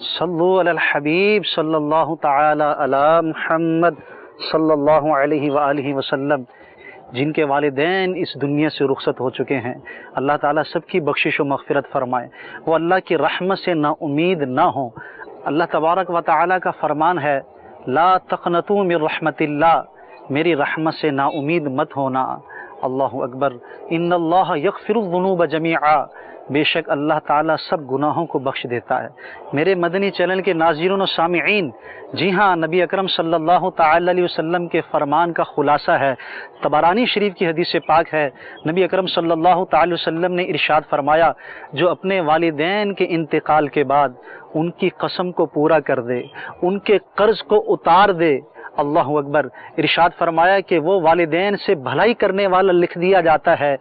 صلو علی الحبیب صلی اللہ تعالی علی محمد صلی اللہ علیہ وآلہ وسلم۔ جن کے والدین اس دنیا سے رخصت ہو چکے ہیں، اللہ تعالیٰ سب کی بخشش و مغفرت فرمائے، وہ اللہ کی رحمت سے نا امید نہ ہوں۔ اللہ تبارک و تعالیٰ کا فرمان ہے، لا تقنطوا من رحمت اللہ، میری رحمت سے نا امید مت ہونا۔ اللہ اکبر۔ ان اللہ یغفر الذنوب جمیعا، بے شک اللہ تعالیٰ سب گناہوں کو بخش دیتا ہے۔ میرے مدنی چینل کے ناظرین و سامعین، جی ہاں، نبی اکرم صلی اللہ تعالی علیہ وسلم کے فرمان کا خلاصہ ہے، طبرانی شریف کی حدیث پاک ہے۔ نبی اکرم صلی اللہ تعالی وسلم نے ارشاد فرمایا، جو اپنے والدین کے انتقال کے بعد ان کی قسم کو پورا کر دے، ان کے قرض کو اتار دے، اللہ اکبر، ارشاد فرمایا کہ وہ والدین سے بھلائی کرنے والا لکھ دیا جاتا ہے،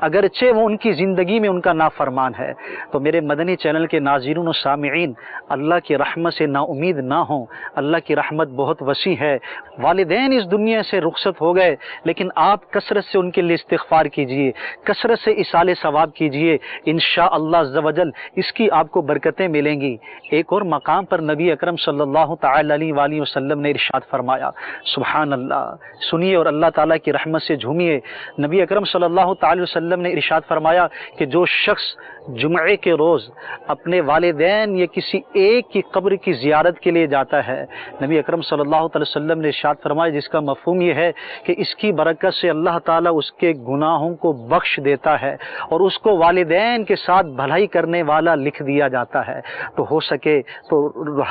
اگرچہ وہ ان کی زندگی میں ان کا نافرمان ہے۔ تو میرے مدنی چینل کے ناظرین و سامعین، اللہ کی رحمت سے نا امید نہ ہوں، اللہ کی رحمت بہت وسیع ہے۔ والدین اس دنیا سے رخصت ہو گئے، لیکن آپ کثرت سے ان کے لیے استغفار کیجئے، کثرت سے ایصال ثواب کیجئے، انشاءاللہ عز و جل اس کی آپ کو برکتیں ملیں گی۔ ایک اور مقام پر نبی اکرم صلی اللہ تعالی علیہ وآلہ وسلم نے ارشاد فرمایا، سبحان اللہ، سنیے اور اللہ تعالیٰ کی رحمت سے جھومیے۔ نبی اکرم صلی اللہ تعالی وسلم نے ارشاد فرمایا کہ جو شخص جمعے کے روز اپنے والدین یا کسی ایک کی قبر کی زیارت کے لیے جاتا ہے، نبی اکرم صلی اللہ تعالی وسلم نے ارشاد فرمایا، جس کا مفہوم یہ ہے کہ اس کی برکت سے اللہ تعالیٰ اس کے گناہوں کو بخش دیتا ہے اور اس کو والدین کے ساتھ بھلائی کرنے والا لکھ دیا جاتا ہے۔ تو ہو سکے تو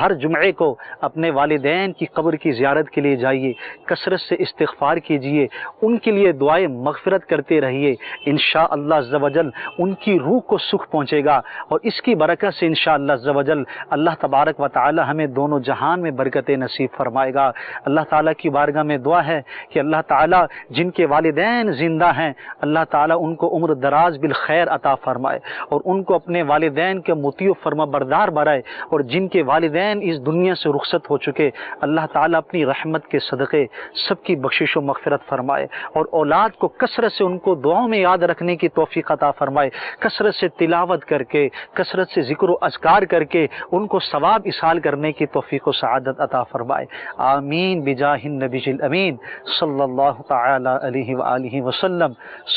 ہر جمعے کو اپنے والدین کی قبر کی زیارت کے لیے جائیے، کثرت سے استغفار کیجیے، ان کے لیے دعائیں مغفرت کرتے رہیے، انشاءاللہ عز و جل ان کی روح کو سکھ پہنچے گا، اور اس کی برکت سے انشاءاللہ عز و جل اللہ تبارک و تعالی ہمیں دونوں جہان میں برکتیں نصیب فرمائے گا۔ اللہ تعالیٰ کی بارگاہ میں دعا ہے کہ اللہ تعالیٰ جن کے والدین زندہ ہیں، اللہ تعالیٰ ان کو عمر دراز بالخیر عطا فرمائے اور ان کو اپنے والدین کے مطیع و فرما بردار بنائے، اور جن کے والدین اس دنیا سے رخصت ہو چکے، اللہ تعالیٰ اپنی رحمت کے صدقے سب کی بخشش و مغفرت فرمائے، اور اولاد کو کثرت سے ان کو دعاؤں میں یاد رکھنے کی توفیق عطا فرمائے، کثرت سے تلاوت کر کے، کثرت سے ذکر و اذکار کر کے ان کو ثواب اصال کرنے کی توفیق و سعادت عطا فرمائے، آمین بجاہ النبی الامین صلی اللہ تعالی علیہ وآلہ وسلم۔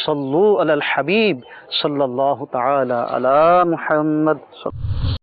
صلو علی الحبیب صلی اللہ تعالی علی محمد۔